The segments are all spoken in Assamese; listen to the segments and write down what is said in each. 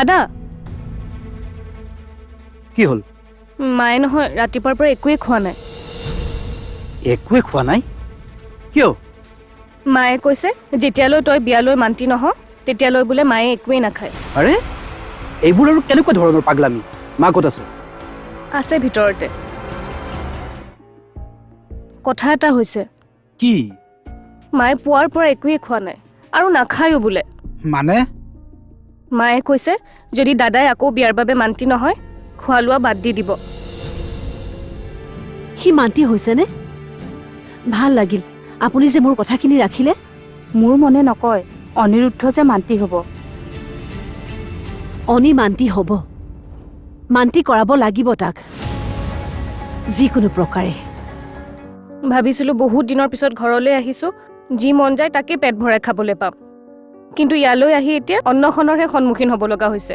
দাদা কি হ'ল? মায়ে নহয় ৰাতিপুৱাৰ পৰা একোৱে খোৱা নাই। একোৱে খোৱা নাই? কিয়? মায়ে কৈছে যেতিয়ালৈ তই বিয়ালৈ মান্তি নহ তেতিয়ালৈ বোলে মায়ে একোৱেই নাখায়। আৰে এইবোৰ আৰু কেনেকুৱা ধৰণৰ পাগলামি? মা ক'ত আছে? আছে ভিতৰতে। কথা এটা হৈছে। কি? মায়ে পুৱাৰ পৰা একোৱেই খোৱা নাই আৰু নাখায়ো বোলে। মানে? মায়ে কৈছে যদি দাদাই আকৌ বিয়াৰ বাবে মান্তি নহয় খোৱা লোৱা বাদ দি দিব। সি মান্তি হৈছেনে? ভাল লাগিল আপুনি যে মোৰ কথাখিনি ৰাখিলে। মোৰ মনে নকয় অনিৰুদ্ধ যে মান্তি হ'ব। অনি মান্তি হ'ব, মান্তি কৰাব লাগিব তাক যিকোনো প্ৰকাৰে। ভাবিছিলোঁ বহুত দিনৰ পিছত ঘৰলৈ আহিছোঁ, যি মন যায় তাকে পেট ভৰাই খাবলৈ পাম, কিন্তু ইয়ালৈ আহি এতিয়া অন্নখনৰহে সন্মুখীন হ'ব লগা হৈছে।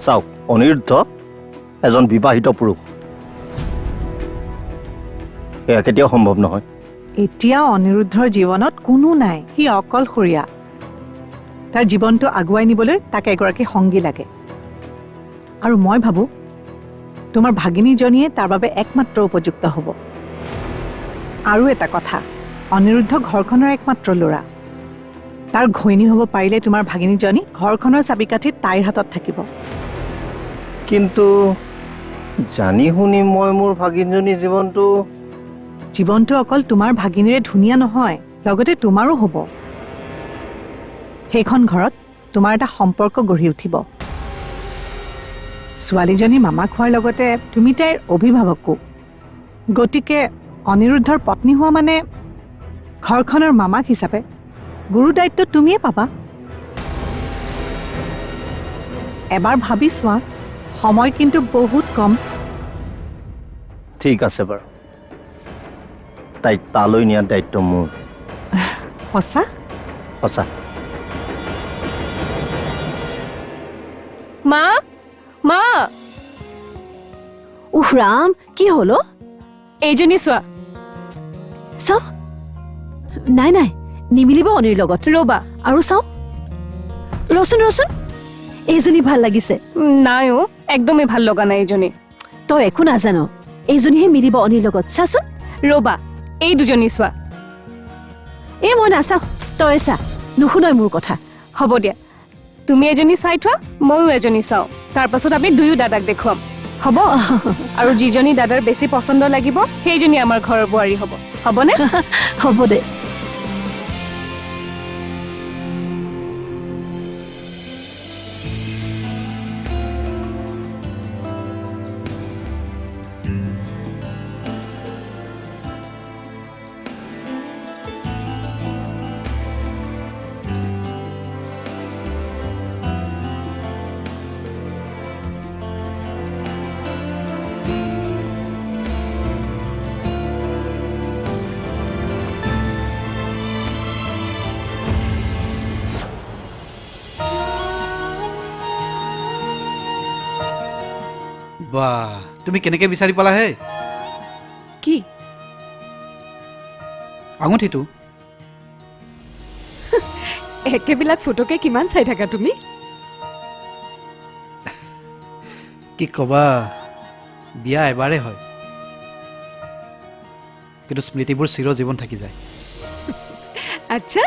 চাওক, অনিৰুদ্ধ এজন বিবাহিত পুৰুষ, এয়া কেতিয়াও সম্ভৱ নহয়। এতিয়া অনিৰুদ্ধৰ জীৱনত কোনো নাই, সি অকলশৰীয়া। তাৰ জীৱনটো আগুৱাই নিবলৈ তাক এগৰাকী সংগী লাগে। আৰু মই ভাবোঁ তোমাৰ ভাগিনীজনীয়ে তাৰ বাবে একমাত্ৰ উপযুক্ত হ'ব। আৰু এটা কথা, অনিৰুদ্ধ ঘৰখনৰ একমাত্ৰ ল'ৰা। তাৰ ঘৈণী হ'ব পাৰিলে তোমাৰ ভাগিনীজনী ঘৰখনৰ চাবিকাঠি তাইৰ হাতত থাকিব। কিন্তু জানি শুনি মই মোৰ ভাগিনজনীৰ জীৱনটো অকল তোমাৰ ভাগিনীৰে ধুনীয়া নহয়, লগতে তোমাৰো হ'ব। সেইখন ঘৰত তোমাৰ এটা সম্পৰ্ক গঢ়ি উঠিব। ছোৱালীজনী মামাক হোৱাৰ লগতে তুমি তাইৰ অভিভাৱকো। গতিকে অনিৰুদ্ধৰ পত্নী হোৱা মানে ঘৰখনৰ মামাক হিচাপে গুৰু দায়িত্ব তুমিয়ে পাবা। এবাৰ ভাবি চোৱা, সময় কিন্তু বহুত কম। ঠিক আছে বাৰু, তাইক তালৈ নিয়াৰ দায়িত্ব মোৰ। সঁচা? সঁচা। মা মা উহ ৰাম, কি হ'ল? এইজনী চোৱা। চাওঁ, নাই নাই নিমিলিব অনিৰ লগত। ৰ'বা আৰু চাওঁ, ৰচোন ৰচোন, এইজনী ভাল লাগিছে। নাই অ', একদমেই ভাল লগা নাই এইজনী। তই একো নাজান, এইজনীহে মিলিব অনিৰ লগত। চাচোন। ৰ'বা এই দুজনী চোৱা। এই মই নাচাওঁ, তই চা, নুশুনই মোৰ কথা। হ'ব দিয়া, তুমি এজনী চাই থোৱা, ময়ো এজনী চাওঁ, তাৰ পাছত আমি দুয়ো দাদাক দেখুৱাম। হ'ব? আৰু যিজনী দাদাৰ বেছি পচন্দ লাগিব সেইজনী আমাৰ ঘৰৰ বোৱাৰী হ'ব। হ'বনে? হ'ব দে। বাহ, তুমি কেনেকৈ বিচাৰি পালা হে? কি? আঙুঠিটো। একেবিলাক ফটোকে কিমান চাই থাকা তুমি? কি ক'বা, বিয়া এবাৰেই হয়, কিন্তু স্মৃতিবোৰ চিৰজীৱন থাকি যায়। আচ্ছা।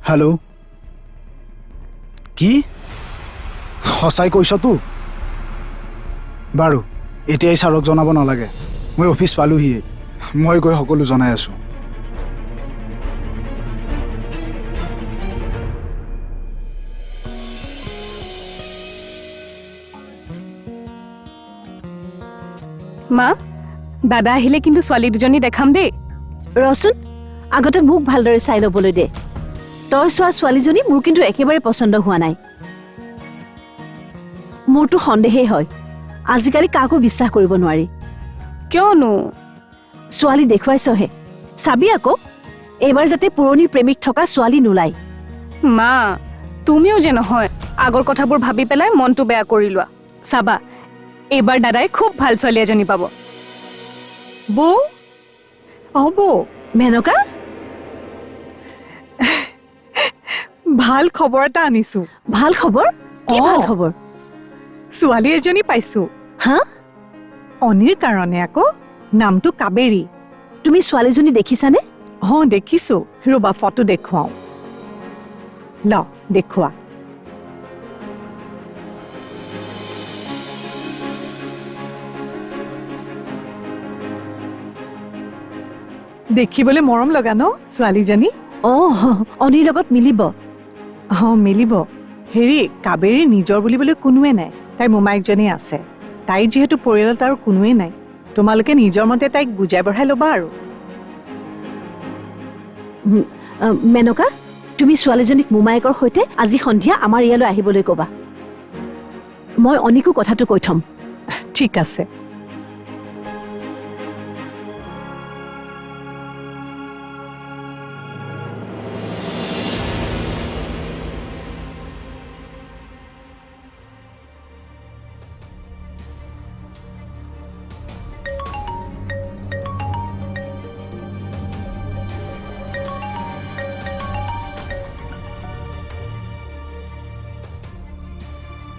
হেল্ল', কি সঁচাই কৈছতো? বাৰু এতিয়াই ছাৰক জনাব নালাগে, মই অফিচ পালোহিয়ে, মই গৈ সকলো জনাই আছোঁ। মা, দাদা আহিলে কিন্তু ছোৱালী দুজনী দেখাম দেই। ৰচোন, আগতে মোক ভালদৰে চাই ল'বলৈ দে। তই চোৱা ছোৱালীজনী মোৰ কিন্তু একেবাৰে পচন্দ হোৱা নাই। মোৰতো সন্দেহেই হয়, আজিকালি কাকো বিশ্বাস কৰিব নোৱাৰি। কিয়নো? ছোৱালী দেখুৱাইছহে চাবি আকৌ এইবাৰ যাতে পুৰণি প্ৰেমিক থকা ছোৱালী নোলায়। মা তুমিও যে নহয় আগৰ কথাবোৰ ভাবি পেলাই মনটো বেয়া কৰি লোৱা। চাবা এইবাৰ দাদাই খুব ভাল ছোৱালী এজনী পাব। বৌ বৌ মেনকা ভাল খবৰ এটা আনিছো। ভাল খবৰ? কি ভাল অ। খবৰ? ছোৱালী এজনী পাইছো হা? অনিৰ কাৰণে আকৌ। নামটো কাবেৰী। তুমি ছোৱালীজনী দেখিছানে? দেখিছো, ৰবা ফটো দেখুৱাও। ল দেখুৱা। দেখিবলৈ মৰম লগা ন ছোৱালীজনী? অনিৰ লগত মিলিব। মিলিব। হেৰি কাবেৰীৰ নিজৰ বুলিবলৈ কোনোৱে নাই, তাইৰ মোমায়েকজনী আছে। তাইৰ যিহেতু পৰিয়ালত আৰু কোনোৱে নাই, তোমালোকে নিজৰ মতে তাইক বুজাই বঢ়াই ল'বা আৰু। মেনকা তুমি ছোৱালীজনীক মোমায়েকৰ সৈতে আজি সন্ধিয়া আমাৰ ইয়ালৈ আহিবলৈ ক'বা। মই অনিকো কথাটো কৈ থ'ম। ঠিক আছে।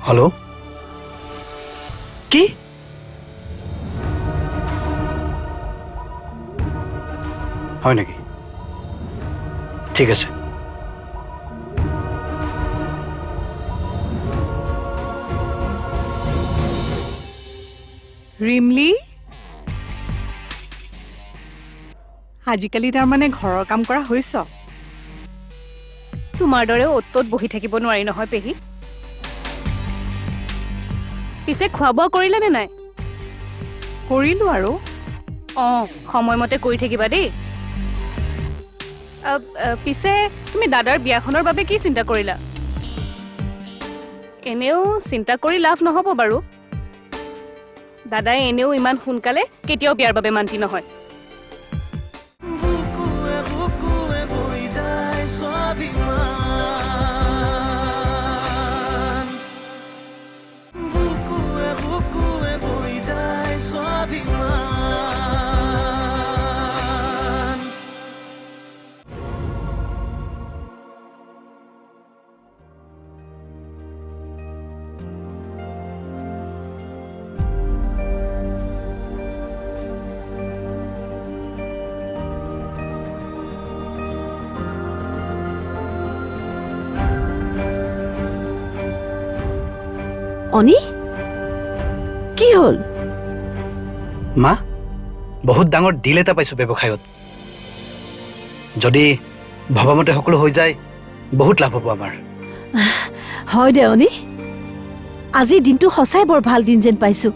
হেল্ল' কি? হয় নেকি? ঠিক আছে। ৰিমলি, আজিকালি তাৰমানে ঘৰৰ কাম কৰা হৈছ? তোমাৰ দৰে অ'ত বহি থাকিব নোৱাৰি নহয় পেহী। পিছে খোৱা বোৱা কৰিলে নে নাই? কৰিলো আৰু। সময়মতে কৰি থাকিবা দেই। পিছে তুমি দাদাৰ বিয়াখনৰ বাবে কি চিন্তা কৰিলা? এনেও চিন্তা কৰি লাভ নহ'ব বাৰু। দাদাই এনেও ইমান সোনকালে কেতিয়াও বিয়াৰ বাবে মান্তি নহয়। অনি কি হ'ল? মা বহুত ডাঙৰ ডিল এটা পাইছো ব্যৱসায়ত। যদি ভবামতে সকলো হৈ যায় বহুত লাভ হ'ব আমাৰ। হয় দে অনি, আজিৰ দিনটো সঁচাই বৰ ভাল দিন যেন পাইছো।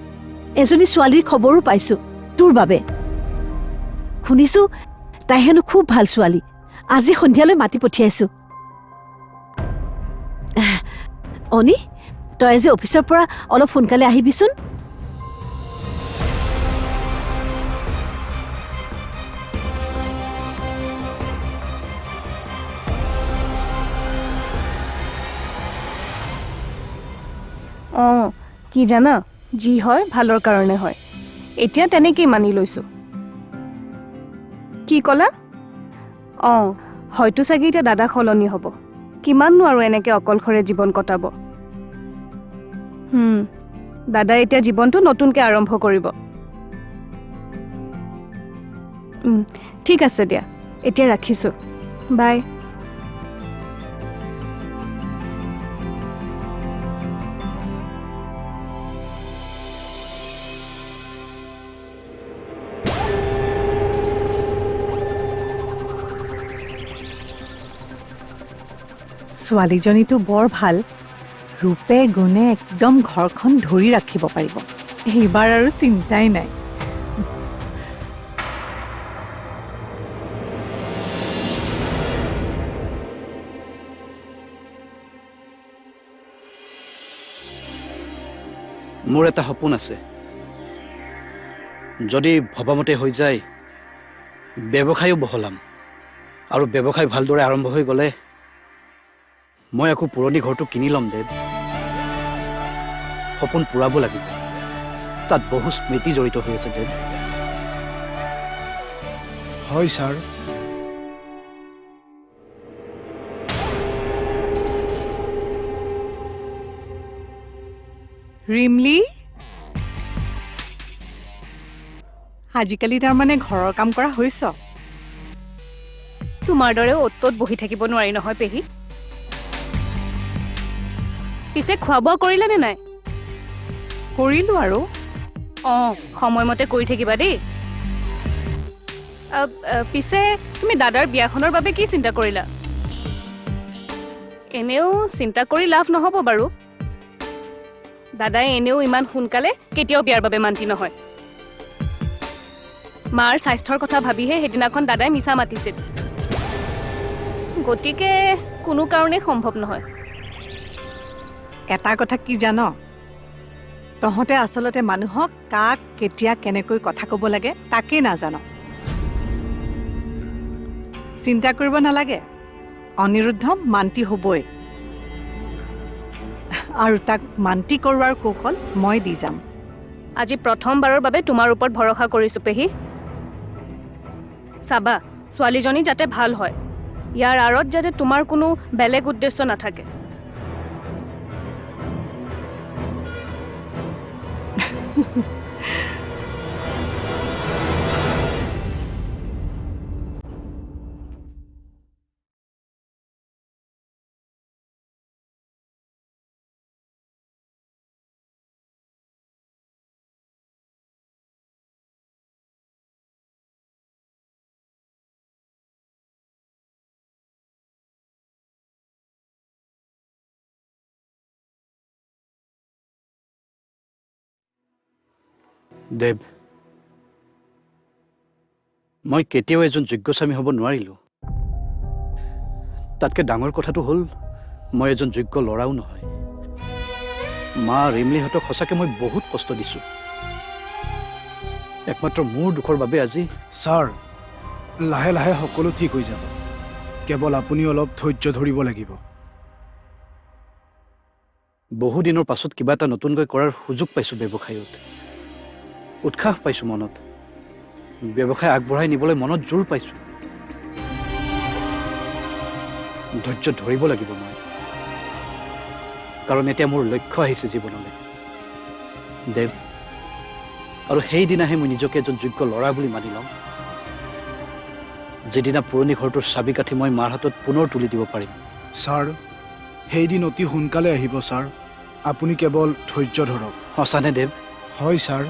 এজনী ছোৱালীৰ খবৰো পাইছো তোৰ বাবে। শুনিছো তাই হেনো খুব ভাল ছোৱালী। আজি সন্ধিয়ালৈ মাতি পঠিয়াইছো। অনি তই আজি অফিচৰ পৰা অলপ সোনকালে আহিবিচোন। কি জানা, যি হয় ভালৰ কাৰণে হয়। এতিয়া তেনেকেই মানি লৈছো। কি ক'লা? হয়তো চাগে এতিয়া দাদা সলনি হ'ব। কিমাননো আৰু এনেকে অকলশৰে জীৱন কটাব। দাদাই এতিয়া জীৱনটো নতুনকৈ আৰম্ভ কৰিব। ঠিক আছে দিয়া, এতিয়া ৰাখিছোঁ। বাই। ছোৱালীজনীটো বৰ ভাল। ৰূপে গুণে একদম ঘৰখন ধৰি ৰাখিব পাৰিব। এইবাৰ আৰু চিন্তাই নাই। মোৰ এটা সপোন আছে, যদি ভবামতে হৈ যায় ব্যৱসায়ো বহলাম আৰু ব্যৱসায় ভালদৰে আৰম্ভ হৈ গ'লে মই আকৌ পুৰণি ঘৰটো কিনি ল'ম দেৱ। সপোন পূৰাব লাগিব, তাত বহু স্মৃতি জড়িত হৈ আছে দেৱ। হয় ছাৰ। ৰিমলি, আজিকালি তাৰমানে ঘৰৰ কাম কৰা হৈছ? তোমাৰ দৰে অ'ত ত'ত বহি থাকিব নোৱাৰি নহয় পেহী। পিছে খোৱা বোৱা কৰিলে নে নাই? কৰিলোঁ আৰু। অঁ, সময়মতে কৰি থাকিবা দেই। পিছে তুমি দাদাৰ বিয়াখনৰ বাবে কি চিন্তা কৰিলা? এনেও চিন্তা কৰি লাভ নহ'ব বাৰু। দাদাই এনেও ইমান সোনকালে কেতিয়াও বিয়াৰ বাবে মান্তি নহয়। মাৰ স্বাস্থ্যৰ কথা ভাবিহে সেইদিনাখন দাদাই মিছা মাতিছিল। গতিকে কোনো কাৰণেই সম্ভৱ নহয়। এটা কথা কি জান? তহঁতে আচলতে মানুহক কাক কেতিয়া কেনেকৈ কথা ক'ব লাগে তাকেই নাজান। চিন্তা কৰিব নালাগে, অনিৰুদ্ধ মান্তি হ'বই। আৰু তাক মান্তি কৰোৱাৰ কৌশল মই দি যাম। আজি প্ৰথমবাৰৰ বাবে তোমাৰ ওপৰত ভৰসা কৰিছোঁ পেহী। চাবা, ছোৱালীজনী যাতে ভাল হয়, ইয়াৰ আঁৰত যাতে তোমাৰ কোনো বেলেগ উদ্দেশ্য নাথাকে। দেৱ, মই কেতিয়াও এজন যোগ্য স্বামী হ'ব নোৱাৰিলোঁ। তাতকৈ ডাঙৰ কথাটো হ'ল মই এজন যোগ্য ল'ৰাও নহয়। মা ৰিমলিহঁতক সঁচাকৈ মই বহুত কষ্ট দিছোঁ। একমাত্ৰ মোৰ দুখৰ বাবে আজি। ছাৰ, লাহে লাহে সকলো ঠিক হৈ যাব। কেৱল আপুনি অলপ ধৈৰ্য ধৰিব লাগিব। বহুদিনৰ পাছত কিবা এটা নতুনকৈ কৰাৰ সুযোগ পাইছোঁ ব্যৱসায়ত। উৎসাহ পাইছোঁ মনত। ব্যৱসায় আগবঢ়াই নিবলৈ মনত জোৰ পাইছোঁ। ধৈৰ্য ধৰিব লাগিব মই, কাৰণ এতিয়া মোৰ লক্ষ্য আহিছে জীৱনলৈ দেৱ। আৰু সেইদিনাহে মই নিজকে এজন যোগ্য ল'ৰা বুলি মানি ল'ম, যিদিনা পুৰণি ঘৰটোৰ চাবি কাঠি মই মাৰ হাতত পুনৰ তুলি দিব পাৰিম। ছাৰ, সেইদিন অতি সোনকালে আহিব ছাৰ। আপুনি কেৱল ধৈৰ্য ধৰক। সঁচানে দেৱ? হয় ছাৰ।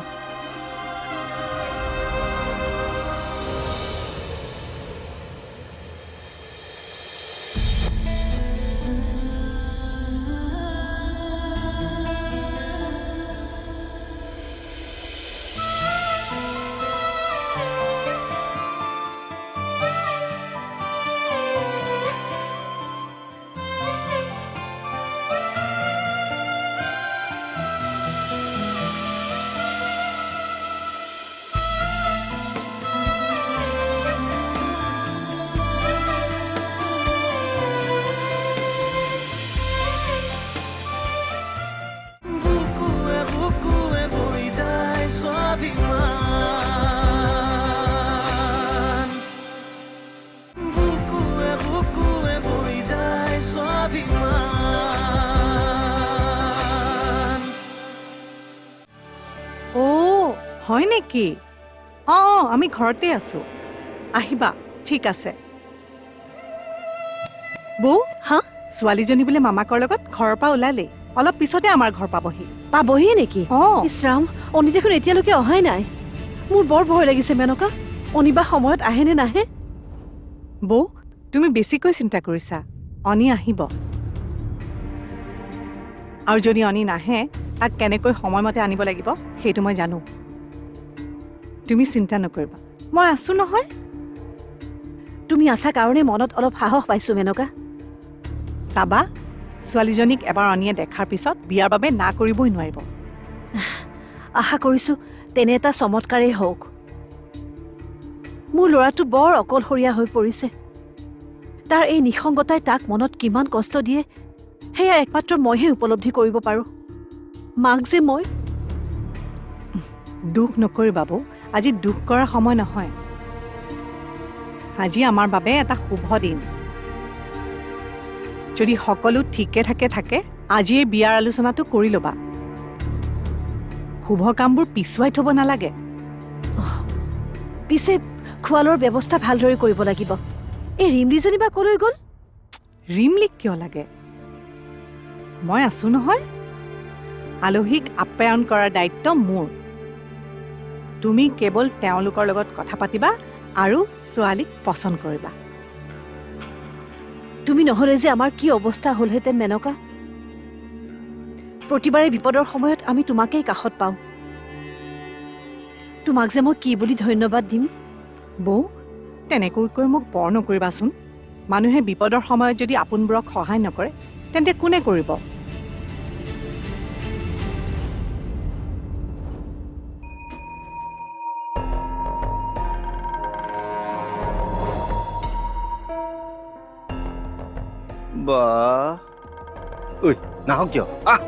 হয় নেকি? অঁ, আমি ঘৰতে আছোঁ, আহিবা। ঠিক আছে। বৌ, হা? ছোৱালীজনী বোলে মামাকৰ লগত ঘৰৰ পৰা ওলালেই। অলপ পিছতে আমাৰ ঘৰ পাবহি। পাবহিয়ে নেকি? অঁ। ইছৰাম, অনি দেখোন এতিয়ালৈকে অহাই নাই। মোৰ বৰ ভয় লাগিছে মেনকা। অনিবা সময়ত আহে নে নাহে? বৌ, তুমি বেছিকৈ চিন্তা কৰিছা। অনি আহিব, আৰু যদি অনি নাহে তাক কেনেকৈ সময়মতে আনিব লাগিব সেইটো মই জানো। তুমি চিন্তা নকৰিবা, মই আছোঁ নহয়। তুমি আছা কাৰণে মনত অলপ সাহস পাইছোঁ মেনকা। চাবা, ছোৱালীজনীক এবাৰ অনিয়ে দেখাৰ পিছত বিয়াৰ বাবে না কৰিবই নোৱাৰিব। আশা কৰিছোঁ তেনে এটা চমৎকাৰেই হওক। মোৰ ল'ৰাটো বৰ অকলশৰীয়া হৈ পৰিছে। তাৰ এই নিসংগতাই তাক মনত কিমান কষ্ট দিয়ে সেয়া একমাত্ৰ মইহে উপলব্ধি কৰিব পাৰোঁ। মাক যে মই দুখ নকৰিবা বৌ, আজি দুখ কৰাৰ সময় নহয়। আজি আমাৰ বাবে এটা শুভ দিন। যদি সকলো ঠিকে থাকে আজিয়ে বিয়াৰ আলোচনাটো কৰি ল'বা। শুভ কামবোৰ পিছুৱাই থ'ব নালাগে। পিছে খোৱা লোৱাৰ ব্যৱস্থা ভালদৰে কৰিব লাগিব। এই ৰিমলিজনী বা ক'লৈ গ'ল? ৰিমলিক কিয় লাগে? মই আছো নহয়। আলহীক আপ্যায়ন কৰাৰ দায়িত্ব মোৰ। তুমি কেৱল তেওঁলোকৰ লগত কথা পাতিবা আৰু ছোৱালীক পচন্দ কৰিবা। তুমি নহ'লে যে আমাৰ কি অৱস্থা হ'লহেঁতেন মেনকা। প্ৰতিবাৰে বিপদৰ সময়ত আমি তোমাকেই কাষত পাওঁ। তোমাক যে মই কি বুলি ধন্যবাদ দিম। বৌ, তেনেকৈ কৈ মোক বৰ নকৰিবাচোন। মানুহে বিপদৰ সময়ত যদি আপোনবোৰক সহায় নকৰে তেন্তে কোনে কৰিব? বা ঐ নাহক কিয়? আহ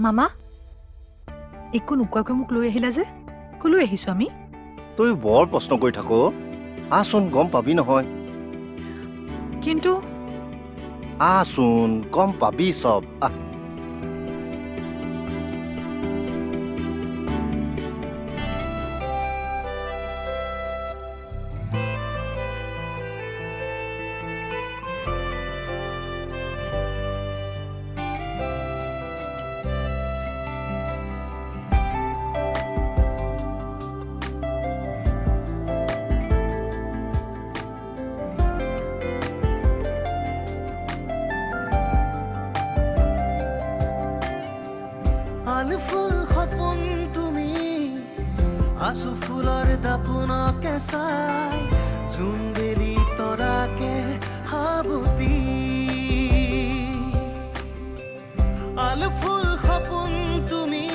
মামা, একো নোকোৱাকৈ মোক লৈ আহিলা যে? কলৈ আহিছো আমি? তই বৰ প্ৰশ্ন কৰি থাক। আহচোন, গম পাবি নহয়। কিন্তু আহচোন, গম পাবি চব। আহ ফুল সপোন তুমি আছো ফুলৰ দাপোনকে চাই জোনবেলি তৰাকে হাবতি আলু ফুল সপোন তুমি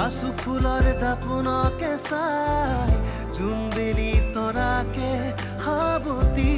আছো ফুলৰ দাপোনকে চাই জোনবেলি তৰাকে হাবতি